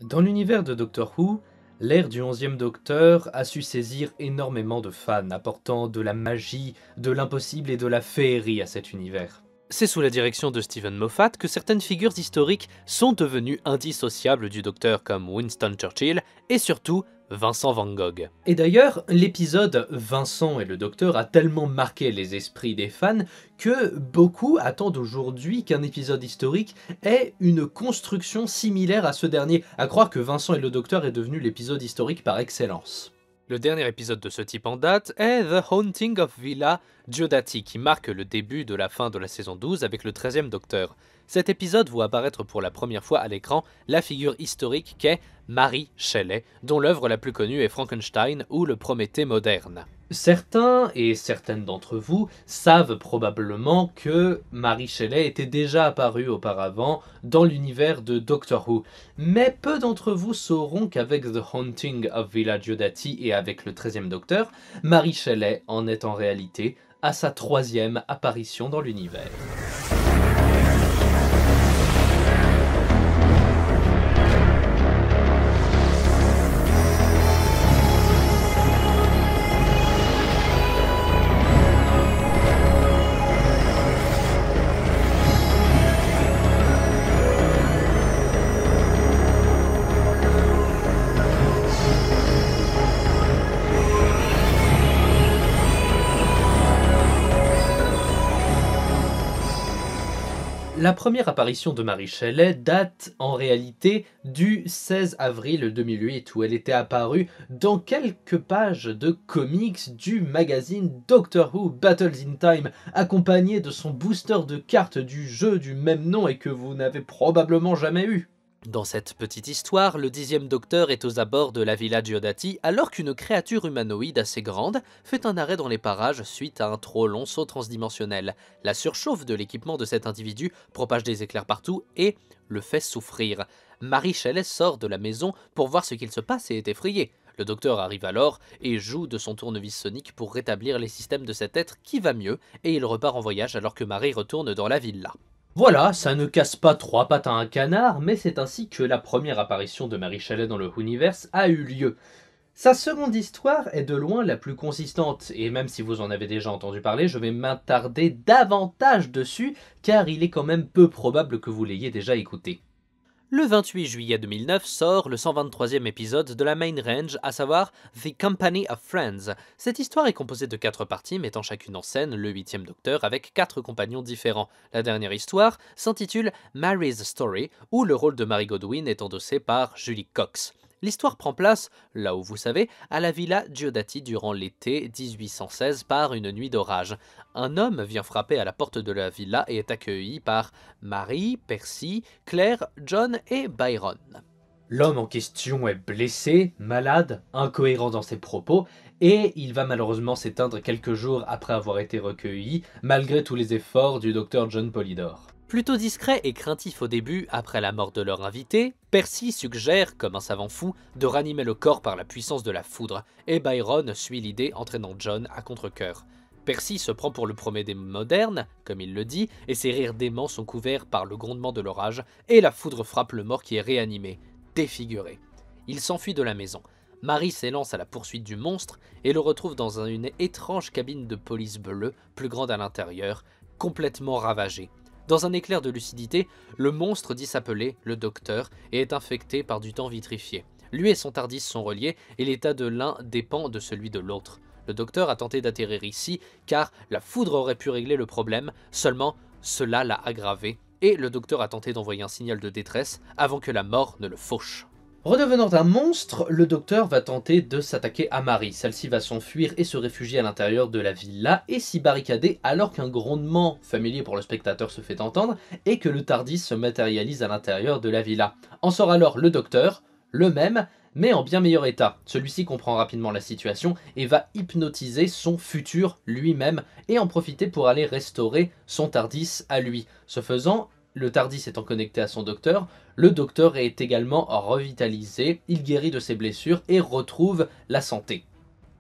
Dans l'univers de Doctor Who, l'ère du 11e Docteur a su saisir énormément de fans, apportant de la magie, de l'impossible et de la féerie à cet univers. C'est sous la direction de Stephen Moffat que certaines figures historiques sont devenues indissociables du Docteur comme Winston Churchill et surtout Vincent Van Gogh. Et d'ailleurs, l'épisode Vincent et le Docteur a tellement marqué les esprits des fans que beaucoup attendent aujourd'hui qu'un épisode historique ait une construction similaire à ce dernier, à croire que Vincent et le Docteur est devenu l'épisode historique par excellence. Le dernier épisode de ce type en date est The Haunting of Villa Diodati, qui marque le début de la fin de la saison 12 avec le 13e Docteur. Cet épisode voit apparaître pour la première fois à l'écran la figure historique qu'est Mary Shelley, dont l'œuvre la plus connue est Frankenstein ou le Prométhée moderne. Certains et certaines d'entre vous savent probablement que Mary Shelley était déjà apparue auparavant dans l'univers de Doctor Who, mais peu d'entre vous sauront qu'avec The Haunting of Villa Diodati et avec le 13e Docteur, Mary Shelley en est en réalité à sa 3e apparition dans l'univers. La première apparition de Mary Shelley date en réalité du 16 avril 2008 où elle était apparue dans quelques pages de comics du magazine Doctor Who Battles in Time, accompagnée de son booster de cartes du jeu du même nom et que vous n'avez probablement jamais eu. Dans cette petite histoire, le 10e Docteur est aux abords de la Villa Diodati alors qu'une créature humanoïde assez grande fait un arrêt dans les parages suite à un trop long saut transdimensionnel. La surchauffe de l'équipement de cet individu propage des éclairs partout et le fait souffrir. Mary Shelley sort de la maison pour voir ce qu'il se passe et est effrayée. Le Docteur arrive alors et joue de son tournevis sonique pour rétablir les systèmes de cet être qui va mieux et il repart en voyage alors que Mary retourne dans la villa. Voilà, ça ne casse pas 3 pattes à un canard, mais c'est ainsi que la première apparition de Mary Shelley dans le Whoniverse a eu lieu. Sa seconde histoire est de loin la plus consistante, et même si vous en avez déjà entendu parler, je vais m'attarder davantage dessus, car il est quand même peu probable que vous l'ayez déjà écouté. Le 28 juillet 2009 sort le 123e épisode de la Main Range, à savoir The Company of Friends. Cette histoire est composée de 4 parties mettant chacune en scène le 8e Docteur avec 4 compagnons différents. La dernière histoire s'intitule Mary's Story, où le rôle de Mary Godwin est endossé par Julie Cox. L'histoire prend place, là où vous savez, à la Villa Diodati durant l'été 1816 par une nuit d'orage. Un homme vient frapper à la porte de la villa et est accueilli par Mary, Percy, Claire, John et Byron. L'homme en question est blessé, malade, incohérent dans ses propos, et il va malheureusement s'éteindre quelques jours après avoir été recueilli, malgré tous les efforts du docteur John Polydor. Plutôt discret et craintif au début, après la mort de leur invité, Percy suggère, comme un savant fou, de ranimer le corps par la puissance de la foudre, et Byron suit l'idée entraînant John à contre-cœur. Percy se prend pour le Prométhée moderne, comme il le dit, et ses rires déments sont couverts par le grondement de l'orage, et la foudre frappe le mort qui est réanimé, défiguré. Il s'enfuit de la maison. Mary s'élance à la poursuite du monstre et le retrouve dans une étrange cabine de police bleue, plus grande à l'intérieur, complètement ravagée. Dans un éclair de lucidité, le monstre dit s'appeler le Docteur et est infecté par du temps vitrifié. Lui et son Tardis sont reliés et l'état de l'un dépend de celui de l'autre. Le Docteur a tenté d'atterrir ici car la foudre aurait pu régler le problème, seulement cela l'a aggravé et le Docteur a tenté d'envoyer un signal de détresse avant que la mort ne le fauche. Redevenant un monstre, le Docteur va tenter de s'attaquer à Mary. Celle-ci va s'enfuir et se réfugier à l'intérieur de la villa et s'y barricader alors qu'un grondement familier pour le spectateur se fait entendre et que le Tardis se matérialise à l'intérieur de la villa. En sort alors le Docteur, le même, mais en bien meilleur état. Celui-ci comprend rapidement la situation et va hypnotiser son futur lui-même et en profiter pour aller restaurer son Tardis à lui. Ce faisant, le Tardis étant connecté à son Docteur, le Docteur est également revitalisé, il guérit de ses blessures et retrouve la santé.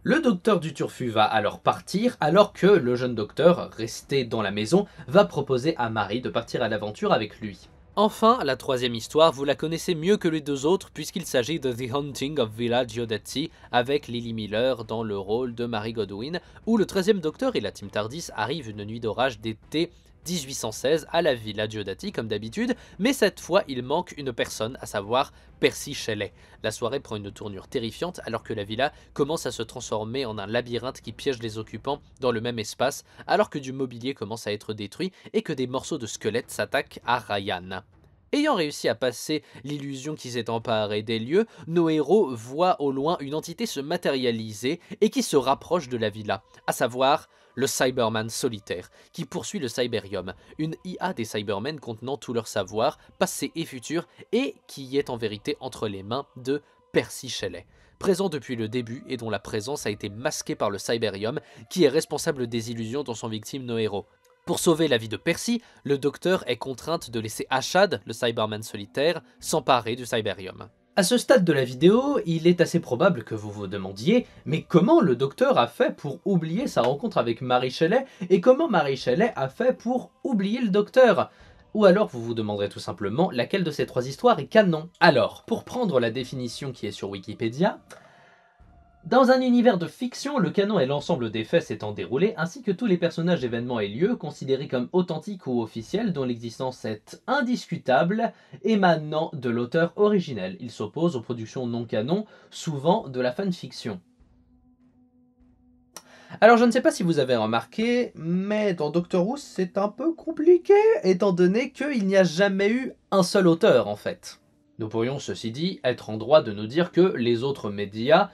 Le Docteur du Turfu va alors partir, alors que le jeune Docteur, resté dans la maison, va proposer à Mary de partir à l'aventure avec lui. Enfin, la troisième histoire, vous la connaissez mieux que les deux autres puisqu'il s'agit de The Haunting of Villa Diodati avec Lily Miller dans le rôle de Mary Godwin, où le 13e Docteur et la Team TARDIS arrivent une nuit d'orage d'été 1816 à la Villa Diodati comme d'habitude, mais cette fois il manque une personne, à savoir Percy Shelley. La soirée prend une tournure terrifiante alors que la villa commence à se transformer en un labyrinthe qui piège les occupants dans le même espace, alors que du mobilier commence à être détruit et que des morceaux de squelettes s'attaquent à Ryan. Ayant réussi à passer l'illusion qui s'est emparée des lieux, nos héros voient au loin une entité se matérialiser et qui se rapproche de la villa, à savoir le Cyberman solitaire, qui poursuit le Cyberium, une IA des Cybermen contenant tout leur savoir, passé et futur, et qui est en vérité entre les mains de Percy Shelley, présent depuis le début et dont la présence a été masquée par le Cyberium, qui est responsable des illusions dont sont victimes nos héros. Pour sauver la vie de Percy, le docteur est contrainte de laisser Ashad, le Cyberman solitaire, s'emparer du Cyberium. À ce stade de la vidéo, il est assez probable que vous vous demandiez mais comment le docteur a fait pour oublier sa rencontre avec Mary Shelley et comment Mary Shelley a fait pour oublier le docteur? Ou alors vous vous demanderez tout simplement laquelle de ces trois histoires est canon. Alors, pour prendre la définition qui est sur Wikipédia, dans un univers de fiction, le canon est l'ensemble des faits s'étant déroulés, ainsi que tous les personnages, événements et lieux considérés comme authentiques ou officiels, dont l'existence est indiscutable, émanant de l'auteur originel. Il s'oppose aux productions non canon, souvent de la fanfiction. Alors je ne sais pas si vous avez remarqué, mais dans Doctor Who c'est un peu compliqué, étant donné qu'il n'y a jamais eu un seul auteur en fait. Nous pourrions ceci dit être en droit de nous dire que les autres médias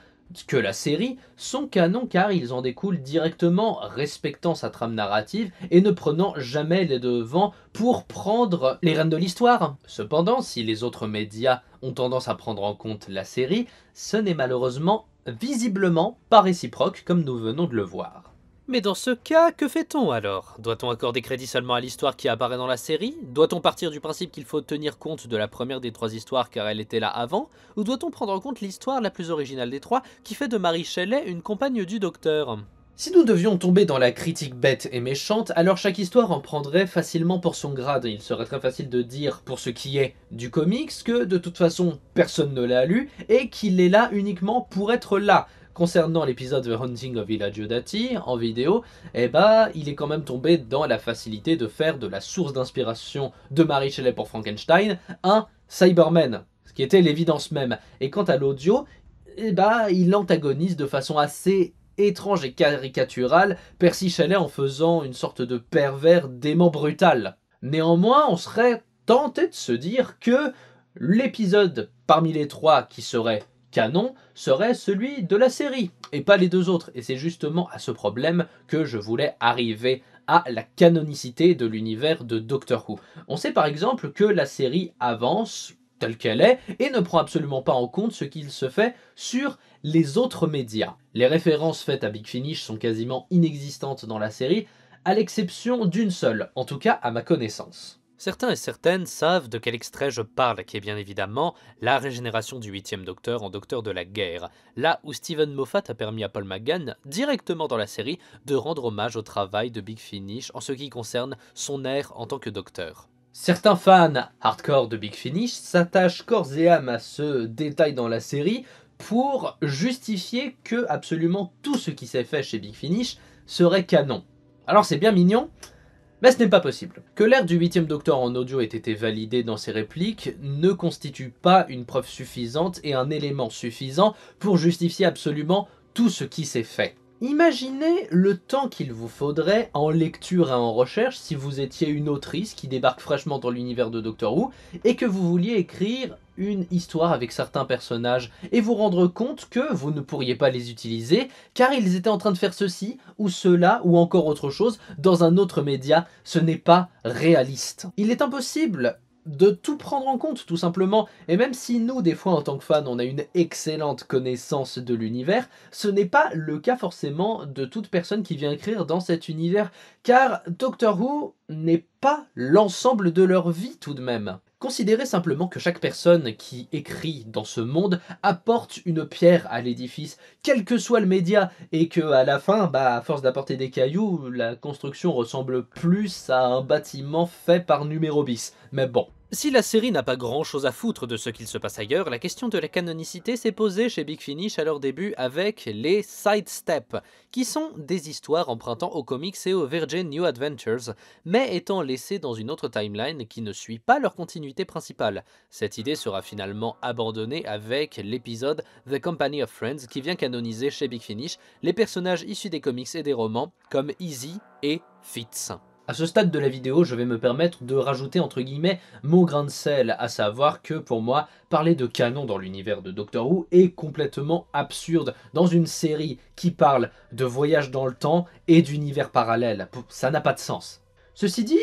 que la série sont canons car ils en découlent directement, respectant sa trame narrative et ne prenant jamais les devants pour prendre les rênes de l'histoire. Cependant, si les autres médias ont tendance à prendre en compte la série, ce n'est malheureusement visiblement pas réciproque comme nous venons de le voir. Mais dans ce cas, que fait-on alors? Doit-on accorder crédit seulement à l'histoire qui apparaît dans la série? Doit-on partir du principe qu'il faut tenir compte de la première des trois histoires car elle était là avant? Ou doit-on prendre en compte l'histoire la plus originale des trois qui fait de Mary Shelley une compagne du docteur? Si nous devions tomber dans la critique bête et méchante, alors chaque histoire en prendrait facilement pour son grade. Il serait très facile de dire, pour ce qui est du comics, que de toute façon personne ne l'a lu et qu'il est là uniquement pour être là. Concernant l'épisode The Haunting of Villa Diodati en vidéo, il est quand même tombé dans la facilité de faire de la source d'inspiration de Mary Shelley pour Frankenstein un Cyberman, ce qui était l'évidence même. Et quant à l'audio, il antagonise de façon assez étrange et caricaturale Percy Shelley en faisant une sorte de pervers dément brutal. Néanmoins, on serait tenté de se dire que l'épisode parmi les trois qui serait canon serait celui de la série et pas les deux autres. Et c'est justement à ce problème que je voulais arriver à la canonicité de l'univers de Doctor Who. On sait par exemple que la série avance telle qu'elle est et ne prend absolument pas en compte ce qu'il se fait sur les autres médias. Les références faites à Big Finish sont quasiment inexistantes dans la série, à l'exception d'une seule, en tout cas à ma connaissance. Certains et certaines savent de quel extrait je parle, qui est bien évidemment la régénération du 8e Docteur en Docteur de la Guerre, là où Steven Moffat a permis à Paul McGann, directement dans la série, de rendre hommage au travail de Big Finish en ce qui concerne son ère en tant que Docteur. Certains fans hardcore de Big Finish s'attachent corps et âme à ce détail dans la série pour justifier que absolument tout ce qui s'est fait chez Big Finish serait canon. Alors c'est bien mignon, mais ce n'est pas possible. Que l'ère du 8e Docteur en audio ait été validée dans ses répliques ne constitue pas une preuve suffisante et un élément suffisant pour justifier absolument tout ce qui s'est fait. Imaginez le temps qu'il vous faudrait en lecture et en recherche si vous étiez une autrice qui débarque fraîchement dans l'univers de Doctor Who et que vous vouliez écrire une histoire avec certains personnages et vous rendre compte que vous ne pourriez pas les utiliser car ils étaient en train de faire ceci ou cela ou encore autre chose dans un autre média. Ce n'est pas réaliste. Il est impossible de tout prendre en compte tout simplement, et même si nous des fois en tant que fans on a une excellente connaissance de l'univers, ce n'est pas le cas forcément de toute personne qui vient écrire dans cet univers, car Doctor Who n'est pas l'ensemble de leur vie tout de même. Considérez simplement que chaque personne qui écrit dans ce monde apporte une pierre à l'édifice, quel que soit le média, et que à la fin, à force d'apporter des cailloux, la construction ressemble plus à un bâtiment fait par numéro bis. Mais bon. Si la série n'a pas grand chose à foutre de ce qu'il se passe ailleurs, la question de la canonicité s'est posée chez Big Finish à leur début avec les Side Steps, qui sont des histoires empruntant aux comics et aux Virgin New Adventures, mais étant laissées dans une autre timeline qui ne suit pas leur continuité principale. Cette idée sera finalement abandonnée avec l'épisode The Company of Friends qui vient canoniser chez Big Finish les personnages issus des comics et des romans comme Easy et Fitz. À ce stade de la vidéo, je vais me permettre de rajouter entre guillemets mon grain de sel, à savoir que pour moi, parler de canon dans l'univers de Doctor Who est complètement absurde dans une série qui parle de voyage dans le temps et d'univers parallèles. Ça n'a pas de sens. Ceci dit,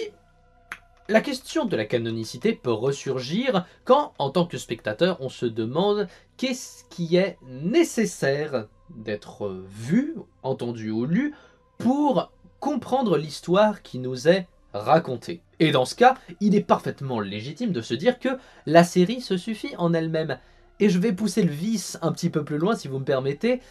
la question de la canonicité peut ressurgir quand, en tant que spectateur, on se demande qu'est-ce qui est nécessaire d'être vu, entendu ou lu pour comprendre l'histoire qui nous est racontée. Et dans ce cas, il est parfaitement légitime de se dire que la série se suffit en elle-même. Et je vais pousser le vice un petit peu plus loin si vous me permettez.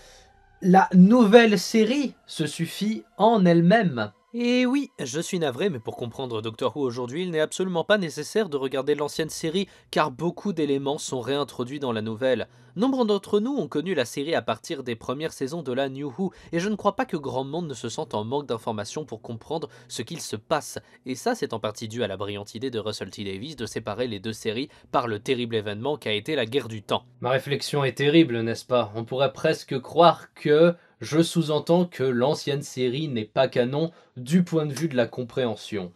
La nouvelle série se suffit en elle-même. Et oui, je suis navré, mais pour comprendre Doctor Who aujourd'hui, il n'est absolument pas nécessaire de regarder l'ancienne série, car beaucoup d'éléments sont réintroduits dans la nouvelle. Nombre d'entre nous ont connu la série à partir des premières saisons de la New Who, et je ne crois pas que grand monde ne se sente en manque d'informations pour comprendre ce qu'il se passe. Et ça, c'est en partie dû à la brillante idée de Russell T Davies de séparer les deux séries par le terrible événement qu'a été la guerre du temps. Ma réflexion est terrible, n'est-ce pas? On pourrait presque croire que je sous-entends que l'ancienne série n'est pas canon du point de vue de la compréhension.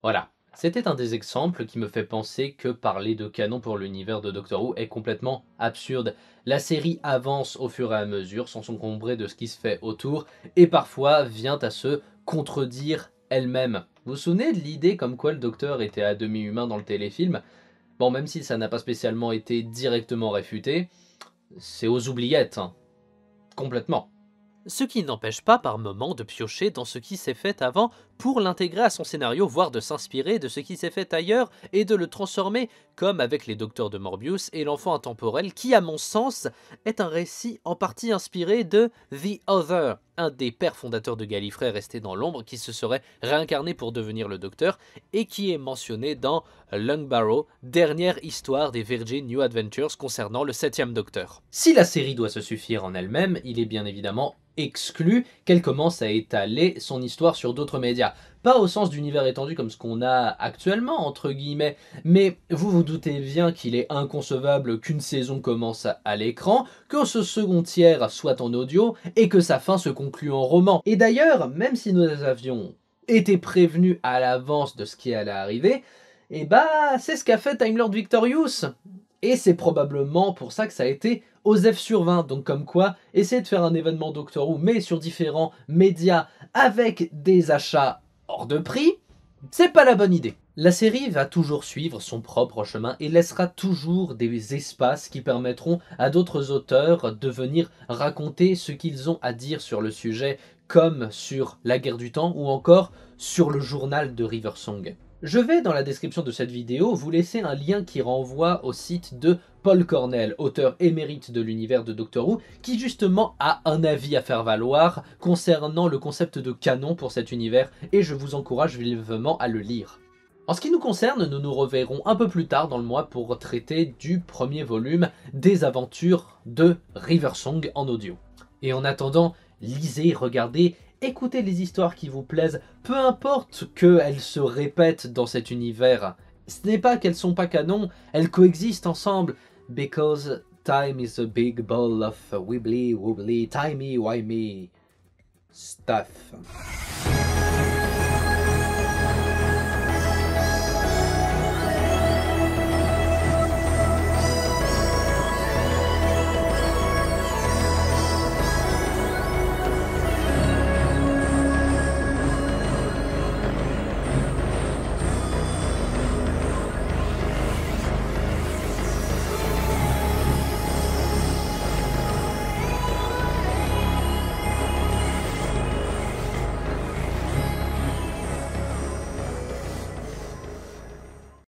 Voilà, c'était un des exemples qui me fait penser que parler de canon pour l'univers de Doctor Who est complètement absurde. La série avance au fur et à mesure sans s'encombrer de ce qui se fait autour et parfois vient à se contredire elle-même. Vous vous souvenez de l'idée comme quoi le Docteur était à demi-humain dans le téléfilm? Bon, même si ça n'a pas spécialement été directement réfuté, c'est aux oubliettes, hein. Complètement. Ce qui n'empêche pas par moments de piocher dans ce qui s'est fait avant pour l'intégrer à son scénario, voire de s'inspirer de ce qui s'est fait ailleurs et de le transformer, comme avec les Docteurs de Morbius et l'Enfant intemporel, qui à mon sens est un récit en partie inspiré de The Other, un des pères fondateurs de Gallifrey resté dans l'ombre qui se serait réincarné pour devenir le Docteur et qui est mentionné dans Lungbarrow, dernière histoire des Virgin New Adventures concernant le 7e Docteur. Si la série doit se suffire en elle-même, il est bien évidemment exclu qu'elle commence à étaler son histoire sur d'autres médias. Pas au sens d'univers étendu comme ce qu'on a actuellement, entre guillemets, mais vous vous doutez bien qu'il est inconcevable qu'une saison commence à l'écran, que ce second tiers soit en audio, et que sa fin se conclue en roman. Et d'ailleurs, même si nous avions été prévenus à l'avance de ce qui allait arriver, et bah c'est ce qu'a fait Time Lord Victorious. Et c'est probablement pour ça que ça a été aux F sur 20. Donc comme quoi, essayer de faire un événement Doctor Who, mais sur différents médias, avec des achats hors de prix, c'est pas la bonne idée. La série va toujours suivre son propre chemin et laissera toujours des espaces qui permettront à d'autres auteurs de venir raconter ce qu'ils ont à dire sur le sujet, comme sur la guerre du temps ou encore sur le journal de River Song. Je vais dans la description de cette vidéo vous laisser un lien qui renvoie au site de Paul Cornell, auteur émérite de l'univers de Doctor Who, qui justement a un avis à faire valoir concernant le concept de canon pour cet univers, et je vous encourage vivement à le lire. En ce qui nous concerne, nous nous reverrons un peu plus tard dans le mois pour traiter du premier volume des aventures de River Song en audio. Et en attendant, lisez, regardez, écoutez les histoires qui vous plaisent, peu importe qu'elles se répètent dans cet univers. Ce n'est pas qu'elles sont pas canon, elles coexistent ensemble. Because time is a big ball of wibbly wobbly timey wimey stuff.